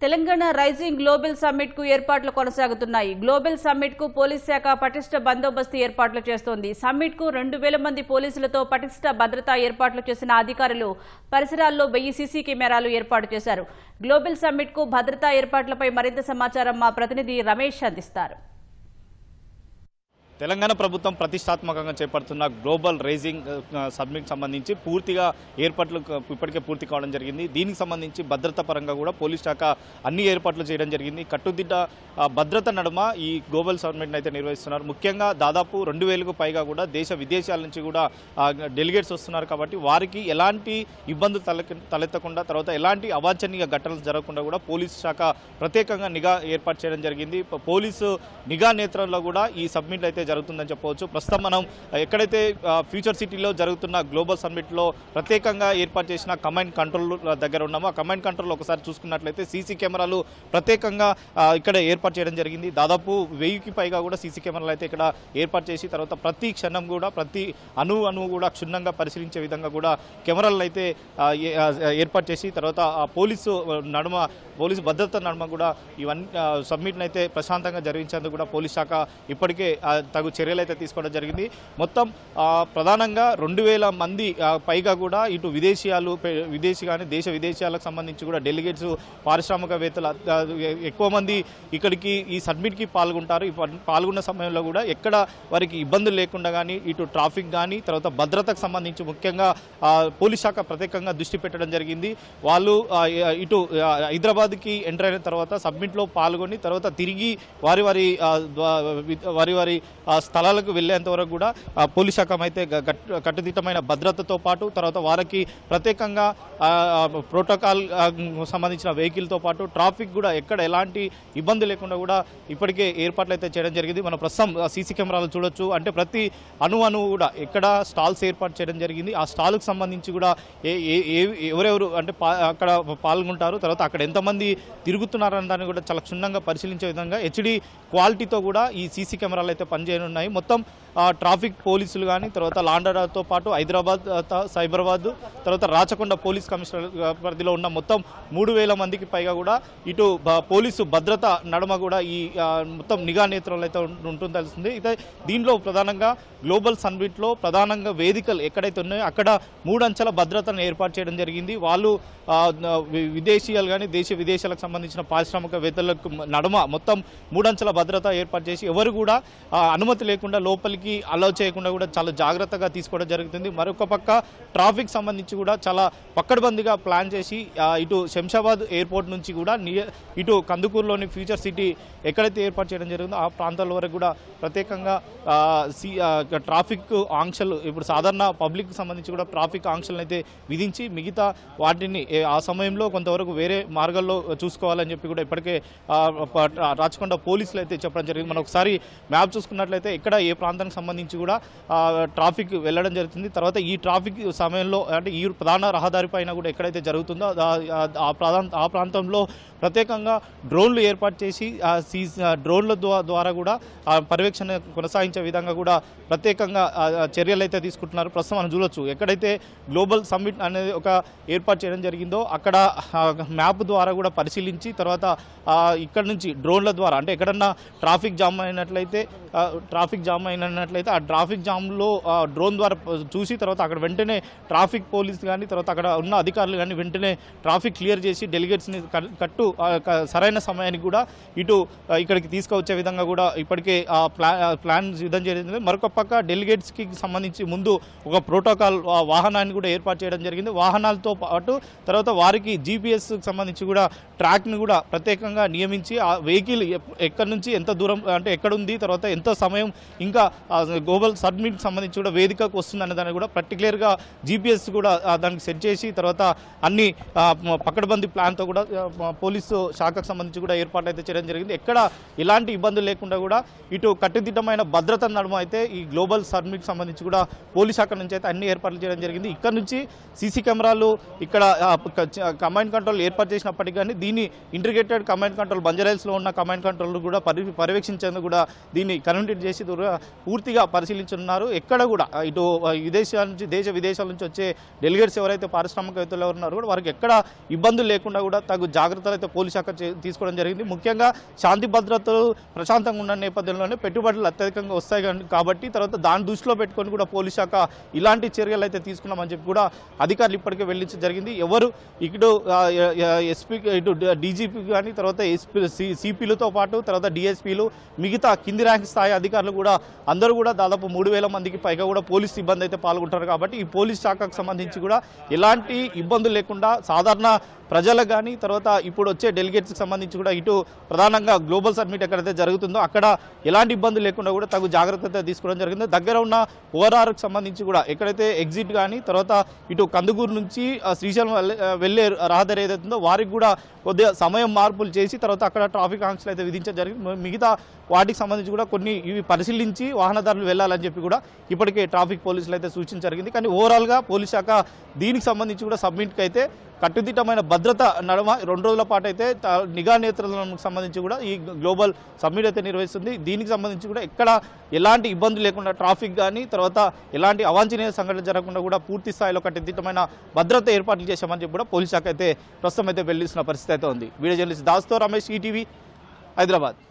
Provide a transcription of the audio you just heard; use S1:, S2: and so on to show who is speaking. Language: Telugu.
S1: తెలంగాణ రైజింగ్ గ్లోబల్ సమ్మిట్ కు ఏర్పాట్లు కొనసాగుతున్నాయి. గ్లోబల్ సమ్మిట్ కు పోలీస్ శాఖ పటిష్ట బందోబస్తు ఏర్పాట్లు చేస్తోంది. సమ్మిట్ కు 2000 మంది పోలీసులతో పటిష్ట భద్రతా ఏర్పాట్లు చేసిన అధికారులు పరిసరాల్లో 1000 సీసీ కెమెరాలు ఏర్పాటు చేశారు. గ్లోబల్ సమ్మిట్ కు భద్రతా ఏర్పాట్లపై మరింత సమాచారం మా ప్రతినిధి రమేష్ అందిస్తారు.
S2: తెలంగాణ ప్రభుత్వం ప్రతిష్టాత్మకంగా చేపడుతున్న గ్లోబల్ రైజింగ్ సమ్మిట్ సంబంధించి పూర్తిగా ఏర్పాట్లు ఇప్పటికే పూర్తి కావడం జరిగింది. దీనికి సంబంధించి భద్రత పరంగా కూడా పోలీస్ శాఖ అన్ని ఏర్పాట్లు చేయడం జరిగింది. కట్టుదిట్ట భద్రత నడుమ ఈ గ్లోబల్ సమ్మిట్ని అయితే నిర్వహిస్తున్నారు. ముఖ్యంగా దాదాపు 2000కు పైగా కూడా దేశ విదేశాల నుంచి కూడా డెలిగేట్స్ వస్తున్నారు. కాబట్టి వారికి ఎలాంటి ఇబ్బందులు తలెత్తకుండా, తర్వాత ఎలాంటి అవాంఛనీయ ఘటనలు జరగకుండా కూడా పోలీసు శాఖ ప్రత్యేకంగా నిఘా ఏర్పాటు చేయడం జరిగింది. పోలీసు నిఘా నేత్రంలో కూడా ఈ సమ్మిట్ అయితే జరుగుతుందని చెప్పవచ్చు. ప్రస్తుతం మనం ఎక్కడైతే ఫ్యూచర్ సిటీలో జరుగుతున్న గ్లోబల్ సమ్మిట్లో ప్రత్యేకంగా ఏర్పాటు చేసిన కమాండ్ కంట్రోల్ దగ్గర ఉన్నామో, ఆ కమాండ్ కంట్రోల్ ఒకసారి చూసుకున్నట్లయితే సీసీ కెమెరాలు ప్రత్యేకంగా ఇక్కడ ఏర్పాటు చేయడం జరిగింది. దాదాపు 1000కి పైగా కూడా సీసీ కెమెరాలు అయితే ఇక్కడ ఏర్పాటు చేసి తర్వాత ప్రతి క్షణం కూడా ప్రతి అణువు కూడా క్షుణ్ణంగా పరిశీలించే విధంగా కూడా కెమెరాలను అయితే ఏర్పాటు చేసి తర్వాత పోలీసు భద్రత నడుమ కూడా ఇవన్నీ సబ్మిట్ని అయితే ప్రశాంతంగా జరిగించేందుకు కూడా పోలీస్ శాఖ ఇప్పటికే తగు చర్యలు అయితే తీసుకోవడం జరిగింది. మొత్తం ప్రధానంగా 2000 మంది పైగా కూడా ఇటు విదేశీ కానీ దేశ విదేశాలకు సంబంధించి కూడా డెలిగేట్స్, పారిశ్రామికవేత్తలు ఎక్కువ మంది ఇక్కడికి ఈ సబ్మిట్కి పాల్గొంటారు. పాల్గొన్న సమయంలో కూడా ఎక్కడ వారికి ఇబ్బందులు లేకుండా కానీ ఇటు ట్రాఫిక్ కానీ తర్వాత భద్రతకు సంబంధించి ముఖ్యంగా పోలీస్ శాఖ ప్రత్యేకంగా దృష్టి పెట్టడం జరిగింది. వాళ్ళు ఇటు హైదరాబాద్కి ఎంటర్ అయిన తర్వాత సబ్మిట్లో పాల్గొని తర్వాత తిరిగి వారి స్థలాలకు వెళ్లేంత వరకు కూడా పోలీస్ శాఖ అయితే కట్టుదిట్టమైన భద్రతతో పాటు తర్వాత వారికి ప్రత్యేకంగా ప్రోటోకాల్ సంబంధించిన వెహికల్తో పాటు ట్రాఫిక్ కూడా ఎక్కడ ఎలాంటి ఇబ్బంది లేకుండా కూడా ఇప్పటికే ఏర్పాట్లు అయితే చేయడం జరిగింది. మనం ప్రస్తుతం సీసీ కెమెరాలు చూడొచ్చు. అంటే ప్రతి అణువు కూడా ఎక్కడ స్టాల్స్ ఏర్పాటు చేయడం జరిగింది. ఆ స్టాల్కి సంబంధించి కూడా ఎవరెవరు అంటే అక్కడ పాల్గొంటారు, తర్వాత అక్కడ ఎంతమంది తిరుగుతున్నారన్న దాన్ని కూడా చాలా క్షుణ్ణంగా పరిశీలించే విధంగా హెచ్డి క్వాలిటీతో కూడా ఈ సీసీ కెమెరాలు అయితే పనిచేయనున్నాయి. మొత్తం ట్రాఫిక్ పోలీసులు కానీ తర్వాత లాండర్తో పాటు హైదరాబాద్, సైబరాబాద్, తర్వాత రాచకొండ పోలీస్ కమిషనర్ పరిధిలో ఉన్న మొత్తం 3000 మందికి పైగా కూడా ఇటు పోలీసు భద్రత నడుమ కూడా ఈ మొత్తం నిఘా నేత్రంలో అయితే ఉంటుందని తెలుస్తుంది. అయితే దీంట్లో ప్రధానంగా గ్లోబల్ సమ్మిట్లో ప్రధానంగా వేదికలు ఎక్కడైతే ఉన్నాయో అక్కడ 3 అంచెల భద్రతను ఏర్పాటు చేయడం జరిగింది. వాళ్ళు విదేశీయాలు కానీ దేశ విదేశాలకు సంబంధించిన పారిశ్రామికవేత్తలకు నడుమ మొత్తం 3 అంచెల భద్రత ఏర్పాటు చేసి ఎవరు కూడా అనుమతి లేకుండా లోపలికి అలౌ చేయకుండా కూడా చాలా జాగ్రత్తగా తీసుకోవడం జరుగుతుంది. మరొక పక్క ట్రాఫిక్ సంబంధించి కూడా చాలా పక్కడబందిగా ప్లాన్ చేసి ఇటు శంషాబాద్ ఎయిర్పోర్ట్ నుంచి కూడా ఇటు కందుకూరులోని ఫ్యూచర్ సిటీ ఎక్కడైతే ఏర్పాటు చేయడం జరిగిందో ఆ ప్రాంతాల వరకు కూడా ప్రత్యేకంగా ట్రాఫిక్ ఆంక్షలు ఇప్పుడు సాధారణ పబ్లిక్ సంబంధించి కూడా ట్రాఫిక్ ఆంక్షలను అయితే విధించి మిగతా వాటిని ఆ సమయంలో కొంతవరకు వేరే మార్గాల్లో చూసుకోవాలని చెప్పి కూడా ఇప్పటికే రాచకొండ పోలీసులు అయితే చెప్పడం జరిగింది. మనం ఒకసారి మ్యాప్ చూసుకున్నట్లయితే ఇక్కడ ఏ ప్రాంతానికి సంబంధించి కూడా ట్రాఫిక్ వెళ్ళడం జరుగుతుంది. తర్వాత ఈ ట్రాఫిక్ సమయంలో అంటే ఈ ప్రధాన రహదారి పైన కూడా ఎక్కడైతే జరుగుతుందో ఆ ప్రాంతంలో ప్రత్యేకంగా డ్రోన్లు ఏర్పాటు చేసి డ్రోన్ల ద్వారా కూడా పర్యవేక్షణ కొనసాగించే విధంగా కూడా ప్రత్యేకంగా చర్యలు అయితే తీసుకుంటున్నారు. ప్రస్తుతం మనం చూడొచ్చు ఎక్కడైతే గ్లోబల్ సమ్మిట్ అనేది ఒక ఏర్పాటు చేయడం జరిగిందో అక్కడ మ్యాప్ ద్వారా కూడా పరిశీలించి తర్వాత ఇక్కడ నుంచి డ్రోన్ల ద్వారా అంటే ఎక్కడన్నా ట్రాఫిక్ జామ్ అయినట్లయితే ఆ ట్రాఫిక్ జామ్లో డ్రోన్ ద్వారా చూసి తర్వాత అక్కడ వెంటనే ట్రాఫిక్ పోలీస్ కానీ తర్వాత అక్కడ ఉన్న అధికారులు కానీ వెంటనే ట్రాఫిక్ క్లియర్ చేసి డెలిగేట్స్ని సరైన సమయానికి కూడా ఇక్కడికి తీసుకువచ్చే విధంగా కూడా ఇప్పటికే ప్లాన్ సిద్ధం చేయడం. మరొక పక్క డెలిగేట్స్కి సంబంధించి ముందు ఒక ప్రోటోకాల్ వాహనాన్ని కూడా ఏర్పాటు చేయడం జరిగింది. వాహనాలతో పాటు తర్వాత వారికి జీపీఎస్ సంబంధించి కూడా ట్రాక్ని కూడా ప్రత్యేకంగా నియమించి ఆ వెహికల్ ఎక్కడి నుంచి ఎంత దూరం అంటే ఎక్కడుంది, తర్వాత ఎంత సమయం ఇంకా గ్లోబల్ సబ్మిట్ సంబంధించి కూడా వేదికకు వస్తుంది అనే దాన్ని కూడా పర్టికులర్గా జీపీఎస్ కూడా దానికి సెట్ చేసి తర్వాత అన్ని పకడ్బందీ ప్లాన్తో కూడా పోలీసు శాఖకు సంబంధించి కూడా ఏర్పాట్లు అయితే చేయడం జరిగింది. ఎక్కడ ఎలాంటి ఇబ్బందులు లేకుండా కూడా ఇటు కట్టుదిట్టమైన భద్రత నడుమ అయితే ఈ గ్లోబల్ సబ్మిట్ సంబంధించి కూడా పోలీస్ శాఖ నుంచి అయితే అన్ని ఏర్పాట్లు చేయడం జరిగింది. ఇక్కడ నుంచి సీసీ కెమెరాలు ఇక్కడ కమాండ్ కంట్రోల్ ఏర్పాటు చేసినప్పటికీ కానీ దీన్ని ఇంటిగ్రేటెడ్ కమాండ్ కంట్రోల్ బంజారాహిల్స్లో ఉన్న కమాండ్ కంట్రోల్ కూడా పర్యవేక్షించేందుకు కూడా దీన్ని కమ్యూనిటీ విజిట్ చేసి పూర్తిగా పరిశీలించున్నారు. ఎక్కడ కూడా ఇటు విదేశాల నుంచి దేశ విదేశాల నుంచి వచ్చే డెలిగేట్స్ ఎవరైతే పారిశ్రామికవేత్తలు ఉన్నారో కూడా వారికి ఎక్కడ ఇబ్బందులు లేకుండా కూడా తగు జాగ్రత్తలు అయితే పోలీస్ శాఖ తీసుకోవడం జరిగింది. ముఖ్యంగా శాంతి భద్రతలు ప్రశాంతంగా ఉన్న నేపథ్యంలోనే పెట్టుబడులు అత్యధికంగా వస్తాయి కాబట్టి తర్వాత దాన్ని దృష్టిలో పెట్టుకొని కూడా పోలీస్ శాఖ ఇలాంటి చర్యలు అయితే తీసుకున్నామని చెప్పి కూడా అధికారులు ఇప్పటికే వెల్లడించడం జరిగింది. ఎవరు ఇటు ఎస్పీ ఇటు డీజీపీ కానీ తర్వాత సిపిలతో పాటు తర్వాత డిఎస్పీలు మిగతా కింది ర్యాంక్ స్థాయి అధికారులు కూడా అందరూ కూడా దాదాపు 3,000 మందికి పైగా కూడా పోలీస్ సిబ్బంది అయితే పాల్గొంటారు. కాబట్టి ఈ పోలీస్ శాఖకు సంబంధించి కూడా ఎలాంటి ఇబ్బందులు లేకుండా సాధారణ ప్రజలకు కానీ తర్వాత ఇప్పుడు వచ్చే డెలిగేట్స్కి సంబంధించి కూడా ఇటు ప్రధానంగా గ్లోబల్ సమ్మిట్ ఎక్కడైతే జరుగుతుందో అక్కడ ఎలాంటి ఇబ్బందులు లేకుండా కూడా తగు జాగ్రత్త తీసుకోవడం జరిగింది. దగ్గర ఉన్న ఓఆర్ఆర్కి సంబంధించి కూడా ఎక్కడైతే ఎగ్జిట్ కానీ తర్వాత ఇటు కందుకూరు నుంచి శ్రీశైలం వెళ్ళే రహదారి ఏదైతుందో వారికి కూడా కొద్దిగా సమయం మార్పులు చేసి తర్వాత అక్కడ ట్రాఫిక్ ఆంక్షలు అయితే విధించడం జరిగింది. మిగతా వాటికి సంబంధించి కూడా కొన్ని ఇవి పరిశీలించి వాహనదారులు వెళ్ళాలని చెప్పి కూడా ఇప్పటికే ట్రాఫిక్ పోలీసులు అయితే సూచించడం జరిగింది. కానీ ఓవరాల్గా పోలీస్ శాఖ దీనికి సంబంధించి కూడా సబ్మిట్కి అయితే కట్టుదిట్టమైన భద్రత నడుమ 2 రోజుల పాటు అయితే నిఘా నేతృత్వానికి సంబంధించి కూడా ఈ గ్లోబల్ సమ్మిట్ అయితే నిర్వహిస్తుంది. దీనికి సంబంధించి కూడా ఎక్కడ ఎలాంటి ఇబ్బంది లేకుండా ట్రాఫిక్ కానీ తర్వాత ఎలాంటి అవాంఛనీయ సంఘటనలు జరగకుండా కూడా పూర్తి స్థాయిలో కట్టుదిట్టమైన భద్రత ఏర్పాట్లు చేశామని చెప్పి కూడా పోలీస్ శాఖ అయితే ప్రస్తుతం అయితే వెల్లడిస్తున్న పరిస్థితి అయితే ఉంది. వీడియో జర్నలిస్ట్ దాస్తో రమేష్, ఈటీవీ, హైదరాబాద్.